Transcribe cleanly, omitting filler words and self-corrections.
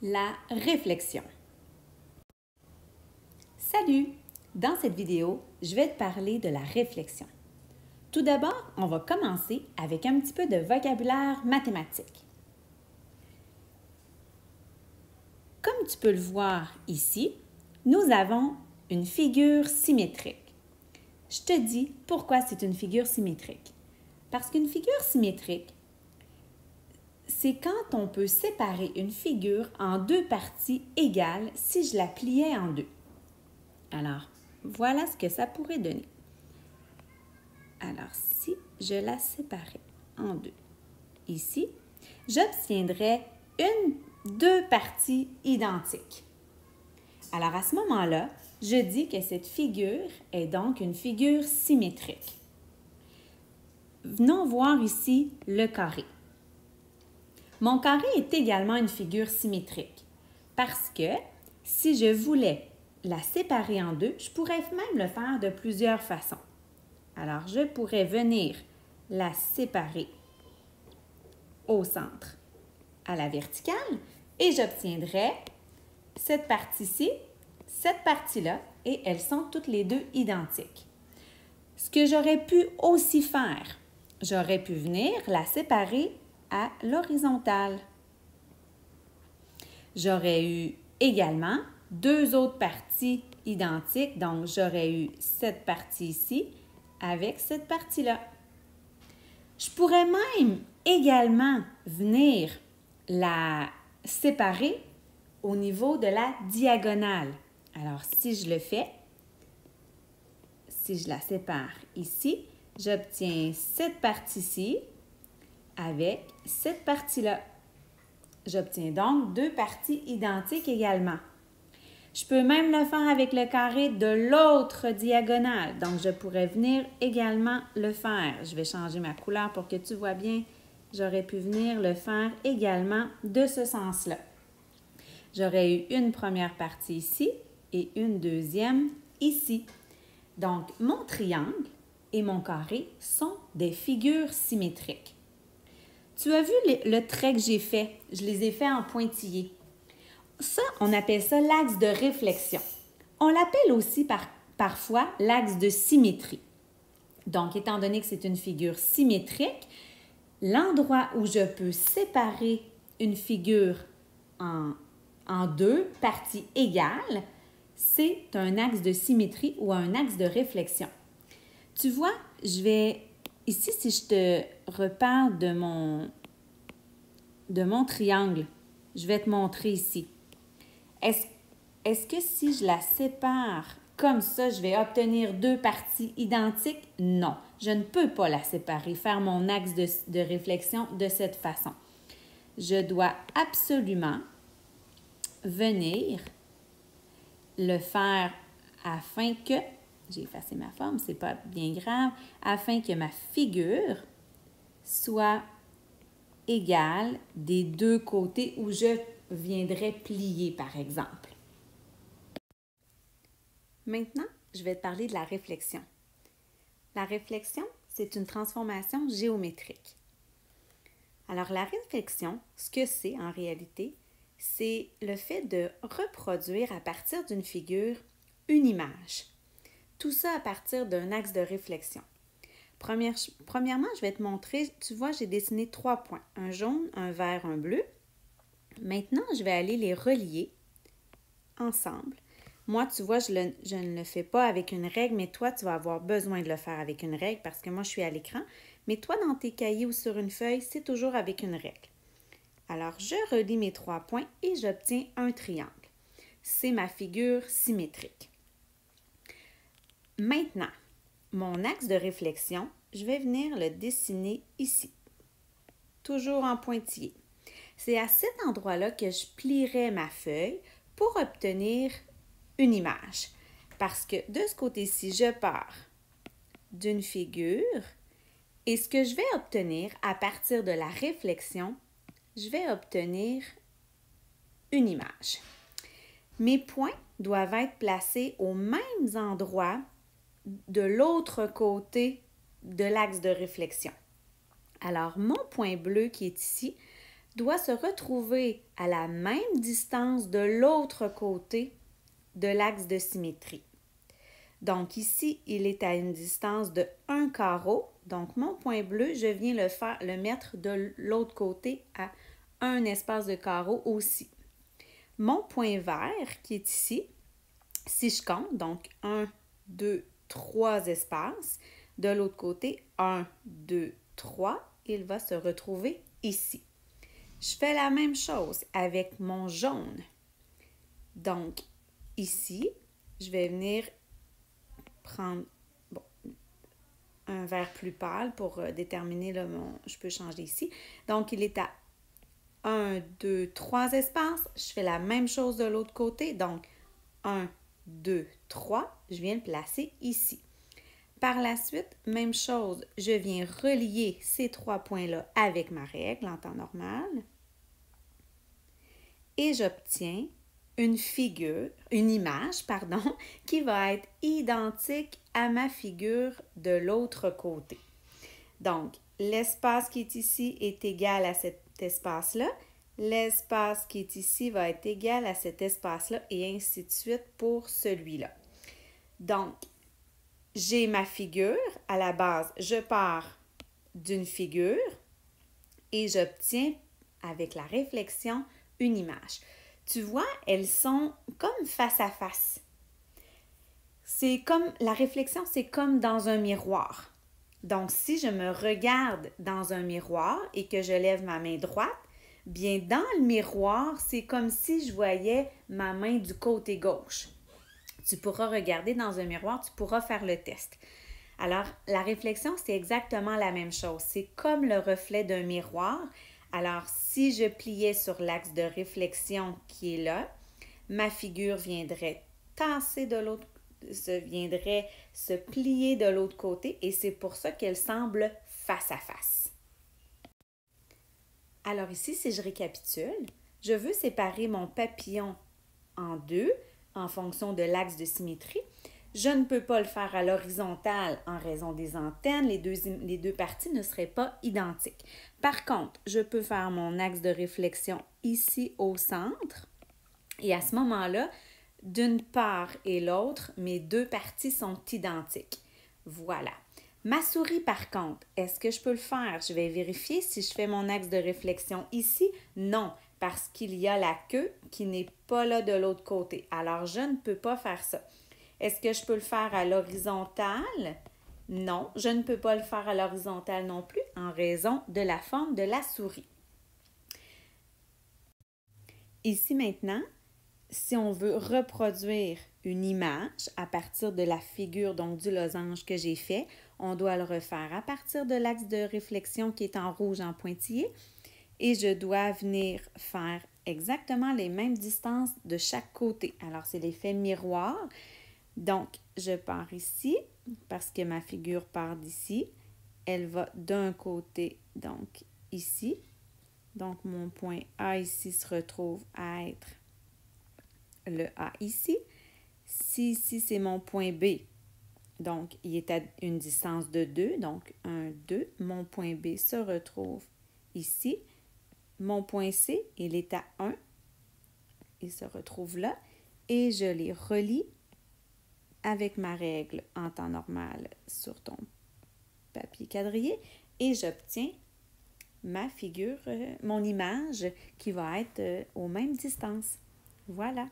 La réflexion. Salut! Dans cette vidéo, je vais te parler de la réflexion. Tout d'abord, on va commencer avec un petit peu de vocabulaire mathématique. Comme tu peux le voir ici, nous avons une figure symétrique. Je te dis pourquoi c'est une figure symétrique. Parce qu'une figure symétrique, c'est quand on peut séparer une figure en deux parties égales si je la pliais en deux. Alors, voilà ce que ça pourrait donner. Alors, si je la séparais en deux, ici, j'obtiendrais deux parties identiques. Alors, à ce moment-là, je dis que cette figure est donc une figure symétrique. Venons voir ici le carré. Mon carré est également une figure symétrique parce que si je voulais la séparer en deux, je pourrais même le faire de plusieurs façons. Alors, je pourrais venir la séparer au centre à la verticale et j'obtiendrais cette partie-ci, cette partie-là et elles sont toutes les deux identiques. Ce que j'aurais pu aussi faire, j'aurais pu venir la séparer à l'horizontale. J'aurais eu également deux autres parties identiques, donc j'aurais eu cette partie ici avec cette partie-là. Je pourrais même également venir la séparer au niveau de la diagonale. Alors, si je le fais, si je la sépare ici, j'obtiens cette partie-ci avec cette partie-là. J'obtiens donc deux parties identiques également. Je peux même le faire avec le carré de l'autre diagonale. Donc, je pourrais venir également le faire. Je vais changer ma couleur pour que tu vois bien. J'aurais pu venir le faire également de ce sens-là. J'aurais eu une première partie ici et une deuxième ici. Donc, mon triangle et mon carré sont des figures symétriques. Tu as vu le trait que j'ai fait? Je les ai faits en pointillés. Ça, on appelle ça l'axe de réflexion. On l'appelle aussi parfois l'axe de symétrie. Donc, étant donné que c'est une figure symétrique, l'endroit où je peux séparer une figure en deux parties égales, c'est un axe de symétrie ou un axe de réflexion. Tu vois, ici, si je te reparle de mon triangle, je vais te montrer ici. Est-ce que si je la sépare comme ça, je vais obtenir deux parties identiques? Non, je ne peux pas la séparer, faire mon axe de réflexion de cette façon. Je dois absolument venir le faire afin que, j'ai effacé ma forme, c'est pas bien grave, afin que ma figure soit égale des deux côtés où je viendrais plier, par exemple. Maintenant, je vais te parler de la réflexion. La réflexion, c'est une transformation géométrique. Alors, la réflexion, ce que c'est en réalité, c'est le fait de reproduire à partir d'une figure une image. Tout ça à partir d'un axe de réflexion. Premièrement, je vais te montrer, tu vois, j'ai dessiné 3 points, un jaune, un vert, un bleu. Maintenant, je vais aller les relier ensemble. Moi, tu vois, je ne le fais pas avec une règle, mais toi, tu vas avoir besoin de le faire avec une règle parce que moi, je suis à l'écran. Mais toi, dans tes cahiers ou sur une feuille, c'est toujours avec une règle. Alors, je relie mes 3 points et j'obtiens un triangle. C'est ma figure symétrique. Maintenant, mon axe de réflexion, je vais venir le dessiner ici, toujours en pointillé. C'est à cet endroit-là que je plierai ma feuille pour obtenir une image. Parce que de ce côté-ci, je pars d'une figure et ce que je vais obtenir à partir de la réflexion, je vais obtenir une image. Mes points doivent être placés aux mêmes endroits de l'autre côté de l'axe de réflexion. Alors, mon point bleu qui est ici doit se retrouver à la même distance de l'autre côté de l'axe de symétrie. Donc ici, il est à une distance de 1 carreau. Donc mon point bleu, je viens le mettre de l'autre côté à un espace de carreau aussi. Mon point vert qui est ici, si je compte, donc 1, 2, 3 espaces, de l'autre côté, 1, 2, 3, il va se retrouver ici. Je fais la même chose avec mon jaune. Donc, ici, je vais venir prendre un vert plus pâle pour déterminer je peux changer ici. Donc, il est à 1, 2, 3 espaces. Je fais la même chose de l'autre côté. Donc, 1, 2, 3. Je viens le placer ici. Par la suite, même chose, je viens relier ces 3 points-là avec ma règle en temps normal. Et j'obtiens une image, qui va être identique à ma figure de l'autre côté. Donc, l'espace qui est ici est égal à cet espace-là. L'espace qui est ici va être égal à cet espace-là et ainsi de suite pour celui-là. Donc, j'ai ma figure. À la base, je pars d'une figure et j'obtiens, avec la réflexion, une image. Tu vois, elles sont comme face à face. La réflexion, c'est comme dans un miroir. Donc, si je me regarde dans un miroir et que je lève ma main droite, bien, dans le miroir, c'est comme si je voyais ma main du côté gauche. Tu pourras regarder dans un miroir, tu pourras faire le test. Alors, la réflexion, c'est exactement la même chose. C'est comme le reflet d'un miroir. Alors, si je pliais sur l'axe de réflexion qui est là, ma figure viendrait viendrait se plier de l'autre côté et c'est pour ça qu'elle semble face à face. Alors ici, si je récapitule, je veux séparer mon papillon en deux en fonction de l'axe de symétrie. Je ne peux pas le faire à l'horizontale en raison des antennes. Les deux parties ne seraient pas identiques. Par contre, je peux faire mon axe de réflexion ici au centre. Et à ce moment-là, d'une part et l'autre, mes deux parties sont identiques. Voilà. Ma souris, par contre, est-ce que je peux le faire? Je vais vérifier si je fais mon axe de réflexion ici. Non, parce qu'il y a la queue qui n'est pas là de l'autre côté. Alors, je ne peux pas faire ça. Est-ce que je peux le faire à l'horizontale? Non, je ne peux pas le faire à l'horizontale non plus en raison de la forme de la souris. Ici maintenant, si on veut reproduire une image à partir de la figure donc du losange que j'ai fait, on doit le refaire à partir de l'axe de réflexion qui est en rouge en pointillé et je dois venir faire exactement les mêmes distances de chaque côté. Alors, c'est l'effet miroir. Donc, je pars ici parce que ma figure part d'ici. Elle va d'un côté, donc ici. Donc, mon point A ici se retrouve à être le A ici. Si ici, c'est mon point B, donc il est à une distance de 2, donc 1, 2. Mon point B se retrouve ici. Mon point C, il est à 1. Il se retrouve là. Et je les relie avec ma règle en temps normal sur ton papier quadrillé et j'obtiens ma figure, mon image qui va être aux mêmes distances. Voilà.